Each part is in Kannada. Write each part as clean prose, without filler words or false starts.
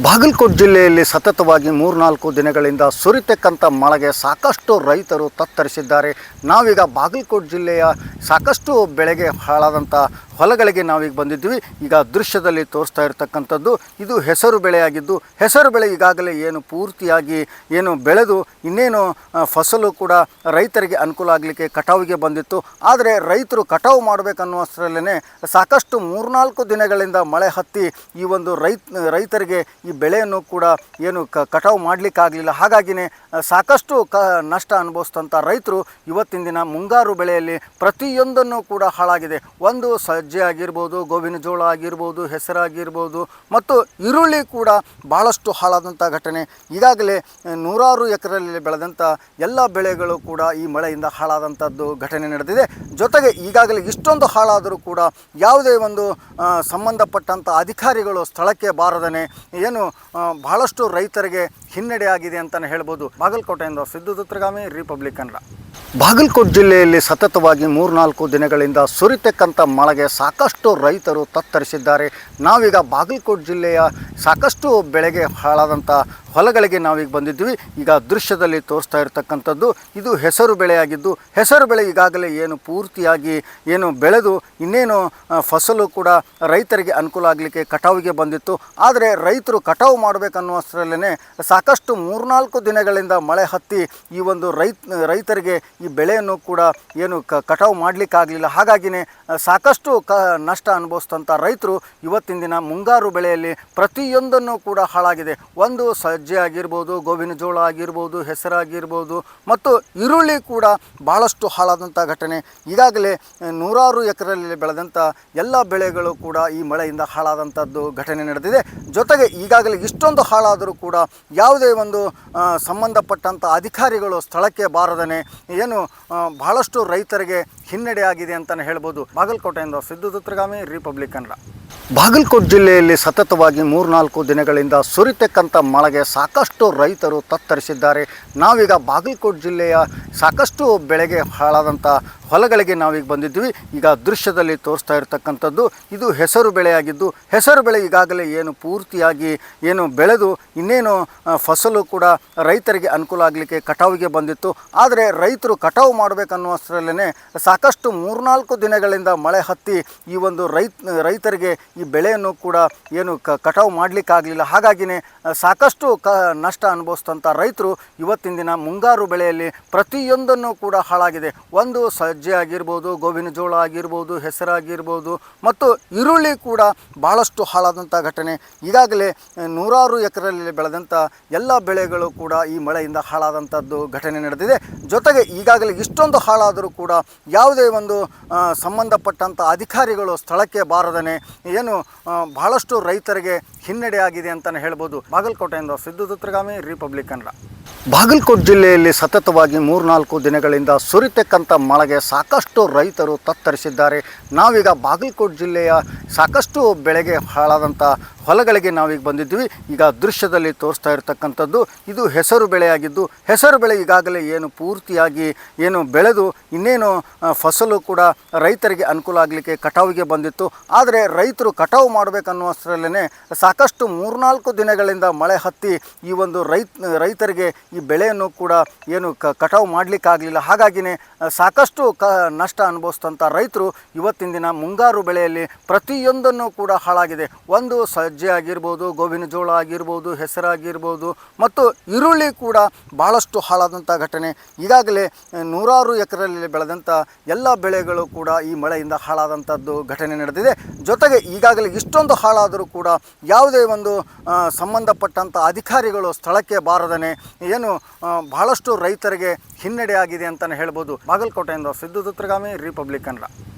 ಬಾಗಲಕೋಟೆ ಜಿಲ್ಲೆಯಲ್ಲಿ ಸತತವಾಗಿ 3-4 ದಿನಗಳಿಂದ ಸುರಿತಕ್ಕಂಥ ಮಳೆಗೆ ಸಾಕಷ್ಟು ರೈತರು ತತ್ತರಿಸಿದ್ದಾರೆ. ನಾವೀಗ ಬಾಗಲಕೋಟೆ ಜಿಲ್ಲೆಯ ಸಾಕಷ್ಟು ಬೆಳೆಗೆ ಹಾಳಾದಂಥ ಹೊಲಗಳಿಗೆ ನಾವೀಗ ಬಂದಿದ್ವಿ. ಈಗ ದೃಶ್ಯದಲ್ಲಿ ತೋರಿಸ್ತಾ ಇರತಕ್ಕಂಥದ್ದು ಇದು ಹೆಸರು ಬೆಳೆಯಾಗಿದ್ದು, ಹೆಸರು ಬೆಳೆ ಈಗಾಗಲೇ ಏನು ಪೂರ್ತಿಯಾಗಿ ಏನು ಬೆಳೆದು ಇನ್ನೇನು ಫಸಲು ಕೂಡ ರೈತರಿಗೆ ಅನುಕೂಲ ಆಗಲಿಕ್ಕೆ ಕಟಾವಿಗೆ ಬಂದಿತ್ತು. ಆದರೆ ರೈತರು ಕಟಾವು ಮಾಡಬೇಕನ್ನುವಷ್ಟರಲ್ಲೇ ಸಾಕಷ್ಟು 3-4 ದಿನಗಳಿಂದ ಮಳೆ ಹತ್ತಿ ಈ ಒಂದು ರೈತರಿಗೆ ಈ ಬೆಳೆಯನ್ನು ಕೂಡ ಏನು ಕಟಾವು ಮಾಡಲಿಕ್ಕಾಗಲಿಲ್ಲ. ಹಾಗಾಗಿನೇ ಸಾಕಷ್ಟು ನಷ್ಟ ಅನುಭವಿಸಿದಂಥ ರೈತರು ಇವತ್ತಿನ ದಿನ ಮುಂಗಾರು ಬೆಳೆಯಲ್ಲಿ ಪ್ರತಿಯೊಂದನ್ನು ಕೂಡ ಹಾಳಾಗಿದೆ. ಒಂದು ಸಜ್ಜೆ ಆಗಿರ್ಬೋದು, ಗೋವಿನ ಜೋಳ ಆಗಿರ್ಬೋದು, ಹೆಸರಾಗಿರ್ಬೋದು ಮತ್ತು ಈರುಳ್ಳಿ ಕೂಡ ಭಾಳಷ್ಟು ಹಾಳಾದಂಥ ಘಟನೆ. ಈಗಾಗಲೇ 100 ಎಕರೆಯಲ್ಲಿ ಬೆಳೆದಂಥ ಎಲ್ಲ ಬೆಳೆಗಳು ಕೂಡ ಈ ಮಳೆಯಿಂದ ಹಾಳಾದಂಥದ್ದು ಘಟನೆ ನಡೆದಿದೆ. ಜೊತೆಗೆ ಈಗಾಗಲೇ ಇಷ್ಟೊಂದು ಹಾಳಾದರೂ ಕೂಡ ಯಾವುದೇ ಒಂದು ಸಂಬಂಧಪಟ್ಟಂಥ ಅಧಿಕಾರಿಗಳು ಸ್ಥಳಕ್ಕೆ ಬಾರದೇ ಏನು ಬಹಳಷ್ಟು ರೈತರಿಗೆ ಹಿನ್ನಡೆ ಆಗಿದೆ ಅಂತಲೇ ಹೇಳ್ಬೋದು. ಬಾಗಲಕೋಟೆಯಿಂದ ಸಿದ್ದು ದುತ್ರಗಾಮಿ, ರಿಪಬ್ಲಿಕ್ ಕನ್ನಡ. ಬಾಗಲಕೋಟೆ ಜಿಲ್ಲೆಯಲ್ಲಿ ಸತತವಾಗಿ 3-4 ದಿನಗಳಿಂದ ಸುರಿತಕ್ಕಂಥ ಮಳೆಗೆ ಸಾಕಷ್ಟು ರೈತರು ತತ್ತರಿಸಿದ್ದಾರೆ. ನಾವೀಗ ಬಾಗಲಕೋಟೆ ಜಿಲ್ಲೆಯ ಸಾಕಷ್ಟು ಬೆಳೆಗೆ ಹಾಳಾದಂಥ ಹೊಲಗಳಿಗೆ ನಾವೀಗ ಬಂದಿದ್ವಿ. ಈಗ ದೃಶ್ಯದಲ್ಲಿ ತೋರಿಸ್ತಾ ಇರತಕ್ಕಂಥದ್ದು ಇದು ಹೆಸರು ಬೆಳೆಯಾಗಿದ್ದು, ಹೆಸರು ಬೆಳೆ ಈಗಾಗಲೇ ಏನು ಪೂರ್ತಿಯಾಗಿ ಏನು ಬೆಳೆದು ಇನ್ನೇನು ಫಸಲು ಕೂಡ ರೈತರಿಗೆ ಅನುಕೂಲ ಆಗಲಿಕ್ಕೆ ಕಟಾವಿಗೆ ಬಂದಿತ್ತು. ಆದರೆ ರೈತರು ಕಟಾವು ಮಾಡಬೇಕನ್ನುವಷ್ಟರಲ್ಲೇ ಸಾಕಷ್ಟು 3-4 ದಿನಗಳಿಂದ ಮಳೆ ಹತ್ತಿ ಈ ಒಂದು ರೈತರಿಗೆ ಈ ಬೆಳೆಯನ್ನು ಕೂಡ ಏನು ಕಟಾವು ಮಾಡಲಿಕ್ಕಾಗಲಿಲ್ಲ. ಹಾಗಾಗಿನೇ ಸಾಕಷ್ಟು ನಷ್ಟ ಅನುಭವಿಸಿದಂಥ ರೈತರು ಇವತ್ತಿನ ದಿನ ಮುಂಗಾರು ಬೆಳೆಯಲ್ಲಿ ಪ್ರತಿಯೊಂದನ್ನು ಕೂಡ ಹಾಳಾಗಿದೆ. ಒಂದು ಸಜ್ಜೆ ಆಗಿರ್ಬೋದು, ಗೋವಿನ ಜೋಳ ಆಗಿರ್ಬೋದು, ಹೆಸರಾಗಿರ್ಬೋದು ಮತ್ತು ಈರುಳ್ಳಿ ಕೂಡ ಭಾಳಷ್ಟು ಹಾಳಾದಂಥ ಘಟನೆ. ಈಗಾಗಲೇ 100 ಎಕರೆಯಲ್ಲಿ ಬೆಳೆದಂಥ ಎಲ್ಲ ಬೆಳೆಗಳು ಕೂಡ ಈ ಮಳೆಯಿಂದ ಹಾಳಾದಂಥದ್ದು ಘಟನೆ ನಡೆದಿದೆ. ಜೊತೆಗೆ ಈಗಾಗಲೇ ಇಷ್ಟೊಂದು ಹಾಳಾದರೂ ಕೂಡ ಯಾವುದೇ ಒಂದು ಸಂಬಂಧಪಟ್ಟಂಥ ಅಧಿಕಾರಿಗಳು ಸ್ಥಳಕ್ಕೆ ಬಾರದೇ ಏನು ಬಹಳಷ್ಟು ರೈತರಿಗೆ ಹಿನ್ನಡೆ ಆಗಿದೆ ಅಂತಲೇ ಹೇಳ್ಬೋದು. ಬಾಗಲಕೋಟೆಯಿಂದ ಸಿದ್ದು ದುತ್ರಗಾಮಿ, ರಿಪಬ್ಲಿಕ್ ಕನ್ನಡ. ಬಾಗಲಕೋಟೆ ಜಿಲ್ಲೆಯಲ್ಲಿ ಸತತವಾಗಿ 3-4 ದಿನಗಳಿಂದ ಸುರಿತಕ್ಕಂಥ ಮಳೆಗೆ ಸಾಕಷ್ಟು ರೈತರು ತತ್ತರಿಸಿದ್ದಾರೆ. ನಾವೀಗ ಬಾಗಲಕೋಟೆ ಜಿಲ್ಲೆಯ ಸಾಕಷ್ಟು ಬೆಳೆಗೆ ಹಾಳಾದಂಥ ಹೊಲಗಳಿಗೆ ನಾವೀಗ ಬಂದಿದ್ವಿ. ಈಗ ದೃಶ್ಯದಲ್ಲಿ ತೋರಿಸ್ತಾ ಇರತಕ್ಕಂಥದ್ದು ಇದು ಹೆಸರು ಬೆಳೆಯಾಗಿದ್ದು, ಹೆಸರು ಬೆಳೆ ಈಗಾಗಲೇ ಏನು ಪೂರ್ತಿಯಾಗಿ ಏನು ಬೆಳೆದು ಇನ್ನೇನು ಫಸಲು ಕೂಡ ರೈತರಿಗೆ ಅನುಕೂಲ ಆಗಲಿಕ್ಕೆ ಕಟಾವಿಗೆ ಬಂದಿತ್ತು. ಆದರೆ ರೈತರು ಕಟಾವು ಮಾಡಬೇಕನ್ನುವಷ್ಟರಲ್ಲೇ ಸಾಕಷ್ಟು 3-4 ದಿನಗಳಿಂದ ಮಳೆ ಹತ್ತಿ ಈ ಒಂದು ರೈತರಿಗೆ ಈ ಬೆಳೆಯನ್ನು ಕೂಡ ಏನು ಕಟಾವು ಮಾಡಲಿಕ್ಕಾಗಲಿಲ್ಲ. ಹಾಗಾಗಿನೇ ಸಾಕಷ್ಟು ನಷ್ಟ ಅನುಭವಿಸಿದಂಥ ರೈತರು ಇವತ್ತಿನ ದಿನ ಮುಂಗಾರು ಬೆಳೆಯಲ್ಲಿ ಪ್ರತಿಯೊಂದನ್ನು ಕೂಡ ಹಾಳಾಗಿದೆ. ಒಂದು ಸಜ್ಜೆ ಆಗಿರ್ಬೋದು, ಗೋವಿನ ಜೋಳ ಆಗಿರ್ಬೋದು, ಹೆಸರಾಗಿರ್ಬೋದು ಮತ್ತು ಈರುಳ್ಳಿ ಕೂಡ ಭಾಳಷ್ಟು ಹಾಳಾದಂಥ ಘಟನೆ. ಈಗಾಗಲೇ 100 ಎಕರೆಯಲ್ಲಿ ಬೆಳೆದಂಥ ಎಲ್ಲ ಬೆಳೆಗಳು ಕೂಡ ಈ ಮಳೆಯಿಂದ ಹಾಳಾದಂಥದ್ದು ಘಟನೆ ನಡೆದಿದೆ. ಜೊತೆಗೆ ಈಗಾಗಲೇ ಇಷ್ಟೊಂದು ಹಾಳಾದರೂ ಕೂಡ ಯಾವುದೇ ಒಂದು ಸಂಬಂಧಪಟ್ಟಂಥ ಅಧಿಕಾರಿಗಳು ಸ್ಥಳಕ್ಕೆ ಬಾರದೇ ಏನು ಬಹಳಷ್ಟು ರೈತರಿಗೆ ಹಿನ್ನಡೆ ಆಗಿದೆ ಅಂತಲೇ ಹೇಳ್ಬೋದು. ಬಾಗಲಕೋಟೆಯಿಂದ ಸಿದ್ದು ದುತ್ರಗಾಮಿ, ರಿಪಬ್ಲಿಕ್ ಕನ್ನಡ. ಬಾಗಲಕೋಟೆ ಜಿಲ್ಲೆಯಲ್ಲಿ ಸತತವಾಗಿ 3-4 ದಿನಗಳಿಂದ ಸುರಿತಕ್ಕಂಥ ಮಳೆಗೆ ಸಾಕಷ್ಟು ರೈತರು ತತ್ತರಿಸಿದ್ದಾರೆ. ನಾವೀಗ ಬಾಗಲಕೋಟೆ ಜಿಲ್ಲೆಯ ಸಾಕಷ್ಟು ಬೆಳೆಗೆ ಹಾಳಾದಂಥ ಹೊಲಗಳಿಗೆ ನಾವೀಗ ಬಂದಿದ್ವಿ. ಈಗ ದೃಶ್ಯದಲ್ಲಿ ತೋರಿಸ್ತಾ ಇರತಕ್ಕಂಥದ್ದು ಇದು ಹೆಸರು ಬೆಳೆಯಾಗಿದ್ದು, ಹೆಸರು ಬೆಳೆ ಈಗಾಗಲೇ ಏನು ಪೂರ್ತಿಯಾಗಿ ಏನು ಬೆಳೆದು ಇನ್ನೇನು ಫಸಲು ಕೂಡ ರೈತರಿಗೆ ಅನುಕೂಲ ಆಗಲಿಕ್ಕೆ ಕಟಾವಿಗೆ ಬಂದಿತ್ತು. ಆದರೆ ರೈತರು ಕಟಾವು ಮಾಡಬೇಕನ್ನುವಷ್ಟರಲ್ಲೇ ಸಾಕಷ್ಟು 3-4 ದಿನಗಳಿಂದ ಮಳೆ ಹತ್ತಿ ಈ ಒಂದು ರೈತರಿಗೆ ಈ ಬೆಳೆಯನ್ನು ಕೂಡ ಏನು ಕಟಾವು ಮಾಡಲಿಕ್ಕಾಗಲಿಲ್ಲ. ಹಾಗಾಗಿನೇ ಸಾಕಷ್ಟು ನಷ್ಟ ಅನುಭವಿಸಿದಂಥ ರೈತರು ಇವತ್ತಿನ ದಿನ ಮುಂಗಾರು ಬೆಳೆಯಲ್ಲಿ ಪ್ರತಿಯೊಂದನ್ನು ಕೂಡ ಹಾಳಾಗಿದೆ. ಒಂದು ಸಜ್ಜೆ ಆಗಿರ್ಬೋದು, ಗೋವಿನ ಜೋಳ ಆಗಿರ್ಬೋದು, ಹೆಸರಾಗಿರ್ಬೋದು ಮತ್ತು ಈರುಳ್ಳಿ ಕೂಡ ಭಾಳಷ್ಟು ಹಾಳಾದಂಥ ಘಟನೆ. ಈಗಾಗಲೇ 100 ಎಕರೆಯಲ್ಲಿ ಬೆಳೆದಂಥ ಎಲ್ಲ ಬೆಳೆಗಳು ಕೂಡ ಈ ಮಳೆಯಿಂದ ಹಾಳಾದಂಥದ್ದು ಘಟನೆ ನಡೆದಿದೆ. ಜೊತೆಗೆ ಈಗಾಗಲೇ ಇಷ್ಟೊಂದು ಹಾಳಾದರೂ ಕೂಡ ಯಾವುದೇ ಒಂದು ಸಂಬಂಧಪಟ್ಟಂಥ ಅಧಿಕಾರಿಗಳು ಸ್ಥಳಕ್ಕೆ ಬಾರದೇ ಏನು ಬಹಳಷ್ಟು ರೈತರಿಗೆ ಹಿನ್ನಡೆ ಆಗಿದೆ ಅಂತಲೇ ಹೇಳ್ಬೋದು. ಬಾಗಲಕೋಟೆಯಿಂದ ಸಿದ್ದು ದುತ್ರಗಾಮಿ, ರಿಪಬ್ಲಿಕ್ ಕನ್ನಡ.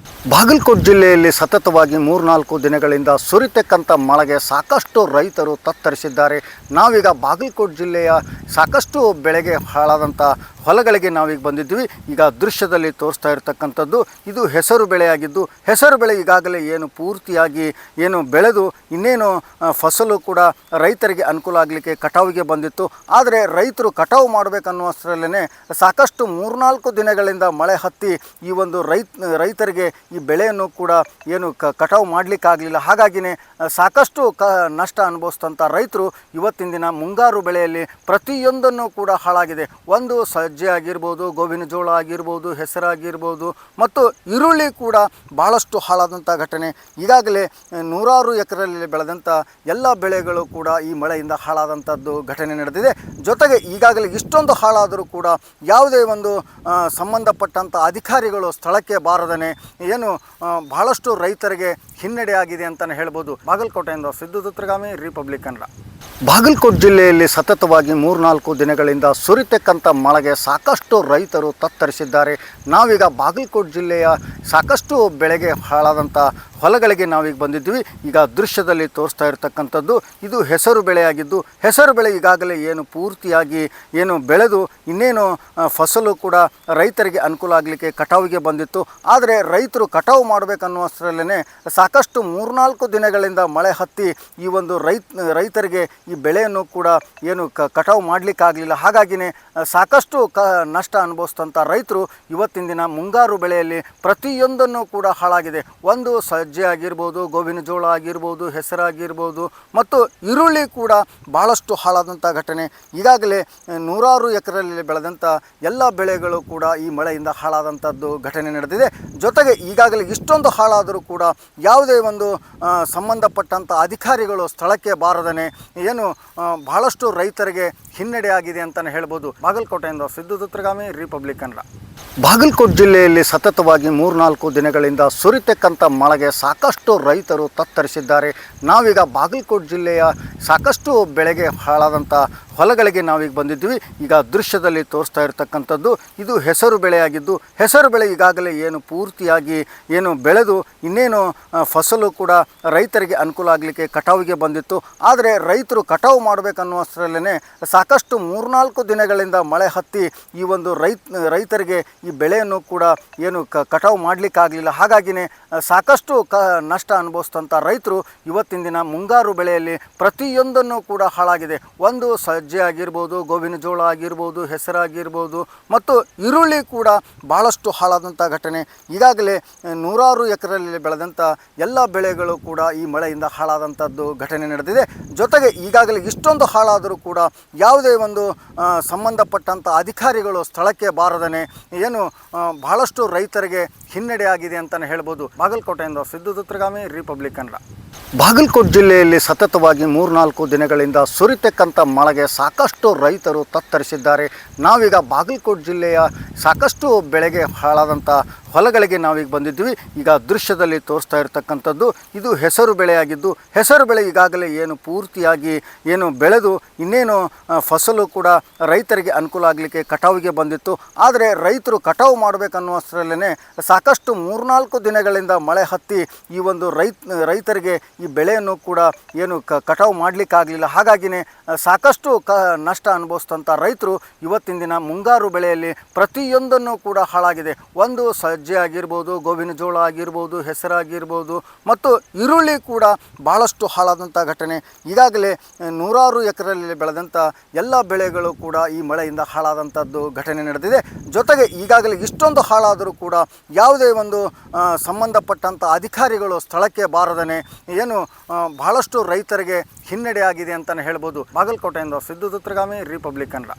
ಬಾಗಲಕೋಟೆ ಜಿಲ್ಲೆಯಲ್ಲಿ ಸತತವಾಗಿ 3-4 ದಿನಗಳಿಂದ ಸುರಿತಕ್ಕಂಥ ಮಳೆಗೆ ಸಾಕಷ್ಟು ರೈತರು ತತ್ತರಿಸಿದ್ದಾರೆ. ನಾವೀಗ ಬಾಗಲಕೋಟೆ ಜಿಲ್ಲೆಯ ಸಾಕಷ್ಟು ಬೆಳೆಗೆ ಹಾಳಾದಂಥ ಹೊಲಗಳಿಗೆ ನಾವೀಗ ಬಂದಿದ್ವಿ. ಈಗ ದೃಶ್ಯದಲ್ಲಿ ತೋರಿಸ್ತಾ ಇರತಕ್ಕಂಥದ್ದು ಇದು ಹೆಸರು ಬೆಳೆಯಾಗಿದ್ದು, ಹೆಸರು ಬೆಳೆ ಈಗಾಗಲೇ ಏನು ಪೂರ್ತಿಯಾಗಿ ಏನು ಬೆಳೆದು ಇನ್ನೇನು ಫಸಲು ಕೂಡ ರೈತರಿಗೆ ಅನುಕೂಲ ಆಗಲಿಕ್ಕೆ ಕಟಾವಿಗೆ ಬಂದಿತ್ತು. ಆದರೆ ರೈತರು ಕಟಾವು ಮಾಡಬೇಕನ್ನುವಷ್ಟರಲ್ಲೇ ಸಾಕಷ್ಟು 3-4 ದಿನಗಳಿಂದ ಮಳೆ ಹತ್ತಿ ಈ ಒಂದು ರೈತರಿಗೆ ಈ ಬೆಳೆಯನ್ನು ಕೂಡ ಏನು ಕಟಾವು ಮಾಡಲಿಕ್ಕಾಗಲಿಲ್ಲ. ಹಾಗಾಗಿನೇ ಸಾಕಷ್ಟು ನಷ್ಟ ಅನುಭವಿಸಿದಂಥ ರೈತರು ಇವತ್ತಿನ ದಿನ ಮುಂಗಾರು ಬೆಳೆಯಲ್ಲಿ ಪ್ರತಿಯೊಂದನ್ನು ಕೂಡ ಹಾಳಾಗಿದೆ. ಒಂದು ಸಜ್ಜೆ ಆಗಿರ್ಬೋದು, ಗೋವಿನ ಜೋಳ ಆಗಿರ್ಬೋದು, ಹೆಸರಾಗಿರ್ಬೋದು ಮತ್ತು ಈರುಳ್ಳಿ ಕೂಡ ಭಾಳಷ್ಟು ಹಾಳಾದಂಥ ಘಟನೆ. ಈಗಾಗಲೇ 100 ಎಕರೆಯಲ್ಲಿ ಬೆಳೆದಂಥ ಎಲ್ಲ ಬೆಳೆಗಳು ಕೂಡ ಈ ಮಳೆಯಿಂದ ಹಾಳಾದಂಥದ್ದು ಘಟನೆ ನಡೆದಿದೆ. ಜೊತೆಗೆ ಈಗಾಗಲೇ ಇಷ್ಟೊಂದು ಹಾಳಾದರೂ ಕೂಡ ಯಾವುದೇ ಒಂದು ಸಂಬಂಧಪಟ್ಟಂಥ ಅಧಿಕಾರಿಗಳು ಸ್ಥಳಕ್ಕೆ ಬಾರದೇ ಏನು ಬಹಳಷ್ಟು ರೈತರಿಗೆ ಹಿನ್ನಡೆ ಆಗಿದೆ ಅಂತಲೇ ಹೇಳ್ಬೋದು. ಬಾಗಲಕೋಟೆಯಿಂದ ಸಿದ್ದು ದುತ್ರಗಾಮಿ, ರಿಪಬ್ಲಿಕ್ ಕನ್ನಡ. ಬಾಗಲಕೋಟೆ ಜಿಲ್ಲೆಯಲ್ಲಿ ಸತತವಾಗಿ 3-4 ದಿನಗಳಿಂದ ಸುರಿತಕ್ಕಂಥ ಮಳೆಗೆ ಸಾಕಷ್ಟು ರೈತರು ತತ್ತರಿಸಿದ್ದಾರೆ. ನಾವೀಗ ಬಾಗಲಕೋಟೆ ಜಿಲ್ಲೆಯ ಸಾಕಷ್ಟು ಬೆಳೆಗೆ ಹಾಳಾದಂಥ ಹೊಲಗಳಿಗೆ ನಾವೀಗ ಬಂದಿದ್ವಿ. ಈಗ ದೃಶ್ಯದಲ್ಲಿ ತೋರಿಸ್ತಾ ಇರತಕ್ಕಂಥದ್ದು ಇದು ಹೆಸರು ಬೆಳೆಯಾಗಿದ್ದು, ಹೆಸರು ಬೆಳೆ ಈಗಾಗಲೇ ಏನು ಪೂರ್ತಿಯಾಗಿ ಏನು ಬೆಳೆದು ಇನ್ನೇನು ಫಸಲು ಕೂಡ ರೈತರಿಗೆ ಅನುಕೂಲ ಆಗಲಿಕ್ಕೆ ಕಟಾವಿಗೆ ಬಂದಿತ್ತು. ಆದರೆ ರೈತರು ಕಟಾವು ಮಾಡಬೇಕನ್ನುವಷ್ಟರಲ್ಲೇ ಸಾಕಷ್ಟು 3-4 ದಿನಗಳಿಂದ ಮಳೆ ಹತ್ತಿ ಈ ಒಂದು ರೈತರಿಗೆ ಈ ಬೆಳೆಯನ್ನು ಕೂಡ ಏನು ಕಟಾವು ಮಾಡಲಿಕ್ಕಾಗಲಿಲ್ಲ. ಹಾಗಾಗಿನೇ ಸಾಕಷ್ಟು ನಷ್ಟ ಅನುಭವಿಸಿದಂಥ ರೈತರು ಇವತ್ತಿನ ದಿನ ಮುಂಗಾರು ಬೆಳೆಯಲ್ಲಿ ಪ್ರತಿಯೊಂದನ್ನು ಕೂಡ ಹಾಳಾಗಿದೆ. ಒಂದು ಸಜ್ಜೆ ಆಗಿರ್ಬೋದು, ಗೋವಿನ ಜೋಳ ಆಗಿರ್ಬೋದು, ಹೆಸರಾಗಿರ್ಬೋದು ಮತ್ತು ಈರುಳ್ಳಿ ಕೂಡ ಭಾಳಷ್ಟು ಹಾಳಾದಂಥ ಘಟನೆ. ಈಗಾಗಲೇ 100 ಎಕರೆಯಲ್ಲಿ ಬೆಳೆದಂಥ ಎಲ್ಲ ಬೆಳೆಗಳು ಕೂಡ ಈ ಮಳೆಯಿಂದ ಹಾಳಾದಂಥದ್ದು ಘಟನೆ ನಡೆದಿದೆ. ಜೊತೆಗೆ ಈಗಾಗಲೇ ಇಷ್ಟೊಂದು ಹಾಳಾದರೂ ಕೂಡ ಯಾವುದೇ ಒಂದು ಸಂಬಂಧಪಟ್ಟಂಥ ಅಧಿಕಾರಿಗಳು ಸ್ಥಳಕ್ಕೆ ಬಾರದೇ ಏನು ಬಹಳಷ್ಟು ರೈತರಿಗೆ ಹಿನ್ನಡೆ ಆಗಿದೆ ಅಂತಲೇ ಹೇಳ್ಬೋದು. ಬಾಗಲಕೋಟೆಯಿಂದ ಸಿದ್ದು ದುತ್ರಗಾಮಿ, ರಿಪಬ್ಲಿಕ್ ಕನ್ನಡ. ಬಾಗಲಕೋಟೆ ಜಿಲ್ಲೆಯಲ್ಲಿ ಸತತವಾಗಿ 3-4 ದಿನಗಳಿಂದ ಸುರಿತಕ್ಕಂಥ ಮಳೆಗೆ ಸಾಕಷ್ಟು ರೈತರು ತತ್ತರಿಸಿದ್ದಾರೆ. ನಾವೀಗ ಬಾಗಲಕೋಟೆ ಜಿಲ್ಲೆಯ ಸಾಕಷ್ಟು ಬೆಳೆಗೆ ಹಾಳಾದಂಥ ಹೊಲಗಳಿಗೆ ನಾವೀಗ ಬಂದಿದ್ವಿ. ಈಗ ದೃಶ್ಯದಲ್ಲಿ ತೋರಿಸ್ತಾ ಇರತಕ್ಕಂಥದ್ದು ಇದು ಹೆಸರು ಬೆಳೆಯಾಗಿದ್ದು, ಹೆಸರು ಬೆಳೆ ಈಗಾಗಲೇ ಏನು ಪೂರ್ತಿಯಾಗಿ ಏನು ಬೆಳೆದು ಇನ್ನೇನು ಫಸಲು ಕೂಡ ರೈತರಿಗೆ ಅನುಕೂಲ ಆಗಲಿಕ್ಕೆ ಕಟಾವಿಗೆ ಬಂದಿತ್ತು. ಆದರೆ ರೈತರು ಕಟಾವು ಮಾಡಬೇಕನ್ನುವಷ್ಟರಲ್ಲೇ ಸಾಕಷ್ಟು 3-4 ದಿನಗಳಿಂದ ಮಳೆ ಹತ್ತಿ ಈ ಒಂದು ರೈತರಿಗೆ ಈ ಬೆಳೆಯನ್ನು ಕೂಡ ಏನು ಕಟಾವು ಮಾಡಲಿಕ್ಕಾಗಲಿಲ್ಲ. ಹಾಗಾಗಿನೇ ಸಾಕಷ್ಟು ನಷ್ಟ ಅನುಭವಿಸಿದಂಥ ರೈತರು ಇವತ್ತಿನ ದಿನ ಮುಂಗಾರು ಬೆಳೆಯಲ್ಲಿ ಪ್ರತಿಯೊಂದನ್ನು ಕೂಡ ಹಾಳಾಗಿದೆ. ಒಂದು ಸಜ್ಜೆ ಆಗಿರ್ಬೋದು, ಗೋವಿನ ಜೋಳ ಆಗಿರ್ಬೋದು, ಹೆಸರಾಗಿರ್ಬೋದು ಮತ್ತು ಈರುಳ್ಳಿ ಕೂಡ ಭಾಳಷ್ಟು ಹಾಳಾದಂಥ ಘಟನೆ. ಈಗಾಗಲೇ 100 ಎಕರೆಯಲ್ಲಿ ಬೆಳೆದಂಥ ಎಲ್ಲ ಬೆಳೆಗಳು ಕೂಡ ಈ ಮಳೆಯಿಂದ ಹಾಳಾದಂಥದ್ದು ಘಟನೆ ನಡೆದಿದೆ. ಜೊತೆಗೆ ಈಗಾಗಲೇ ಇಷ್ಟೊಂದು ಹಾಳಾದರೂ ಕೂಡ ಯಾವುದೇ ಒಂದು ಸಂಬಂಧಪಟ್ಟಂಥ ಅಧಿಕಾರಿಗಳು ಸ್ಥಳಕ್ಕೆ ಬಾರದೇ ಏನು ಬಹಳಷ್ಟು ರೈತರಿಗೆ ಹಿನ್ನಡೆ ಆಗಿದೆ ಅಂತಲೇ ಹೇಳ್ಬೋದು. ಬಾಗಲಕೋಟೆಯಿಂದ ಸಿದ್ದು ದುತ್ರಗಾಮಿ, ರಿಪಬ್ಲಿಕ್ ಕನ್ನಡ. ಬಾಗಲಕೋಟೆ ಜಿಲ್ಲೆಯಲ್ಲಿ ಸತತವಾಗಿ 3-4 ದಿನಗಳಿಂದ ಸುರಿತಕ್ಕಂಥ ಮಳೆಗೆ ಸಾಕಷ್ಟು ರೈತರು ತತ್ತರಿಸಿದ್ದಾರೆ. ನಾವೀಗ ಬಾಗಲಕೋಟೆ ಜಿಲ್ಲೆಯ ಸಾಕಷ್ಟು ಬೆಳೆಗೆ ಹಾಳಾದಂಥ ಹೊಲಗಳಿಗೆ ನಾವೀಗ ಬಂದಿದ್ವಿ. ಈಗ ದೃಶ್ಯದಲ್ಲಿ ತೋರಿಸ್ತಾ ಇರತಕ್ಕಂಥದ್ದು ಇದು ಹೆಸರು ಬೆಳೆಯಾಗಿದ್ದು, ಹೆಸರು ಬೆಳೆ ಈಗಾಗಲೇ ಏನು ಪೂರ್ತಿಯಾಗಿ ಏನು ಬೆಳೆದು ಇನ್ನೇನು ಫಸಲು ಕೂಡ ರೈತರಿಗೆ ಅನುಕೂಲ ಆಗಲಿಕ್ಕೆ ಕಟಾವಿಗೆ ಬಂದಿತ್ತು. ಆದರೆ ರೈತರು ಕಟಾವು ಮಾಡಬೇಕನ್ನುವಷ್ಟರಲ್ಲೇ ಸಾಕಷ್ಟು 3-4 ದಿನಗಳಿಂದ ಮಳೆ ಹತ್ತಿ ಈ ಒಂದು ರೈತರಿಗೆ ಈ ಬೆಳೆಯನ್ನು ಕೂಡ ಏನು ಕಟಾವು ಮಾಡಲಿಕ್ಕಾಗಲಿಲ್ಲ. ಹಾಗಾಗಿನೇ ಸಾಕಷ್ಟು ನಷ್ಟ ಅನುಭವಿಸಿದಂಥ ರೈತರು ಇವತ್ತಿನ ದಿನ ಮುಂಗಾರು ಬೆಳೆಯಲ್ಲಿ ಪ್ರತಿಯೊಂದನ್ನು ಕೂಡ ಹಾಳಾಗಿದೆ. ಒಂದು ಸಜ್ಜೆ ಆಗಿರ್ಬೋದು, ಗೋವಿನ ಜೋಳ ಆಗಿರ್ಬೋದು, ಹೆಸರಾಗಿರ್ಬೋದು ಮತ್ತು ಈರುಳ್ಳಿ ಕೂಡ ಭಾಳಷ್ಟು ಹಾಳಾದಂಥ ಘಟನೆ. ಈಗಾಗಲೇ 100 ಎಕರೆಯಲ್ಲಿ ಬೆಳೆದಂಥ ಎಲ್ಲ ಬೆಳೆಗಳು ಕೂಡ ಈ ಮಳೆಯಿಂದ ಹಾಳಾದಂಥದ್ದು ಘಟನೆ ನಡೆದಿದೆ. ಜೊತೆಗೆ ಈಗಾಗಲೇ ಇಷ್ಟೊಂದು ಹಾಳಾದರೂ ಕೂಡ ಯಾವುದೇ ಒಂದು ಸಂಬಂಧಪಟ್ಟಂಥ ಅಧಿಕಾರಿಗಳು ಸ್ಥಳಕ್ಕೆ ಬಾರದೇ ಏನು ಬಹಳಷ್ಟು ರೈತರಿಗೆ ಹಿನ್ನಡೆ ಆಗಿದೆ ಅಂತಲೇ ಹೇಳ್ಬೋದು. ಬಾಗಲಕೋಟೆಯಿಂದ ಸಿದ್ದು ದುತ್ರಗಾಮಿ, ರಿಪಬ್ಲಿಕ್ ಕನ್ನಡ.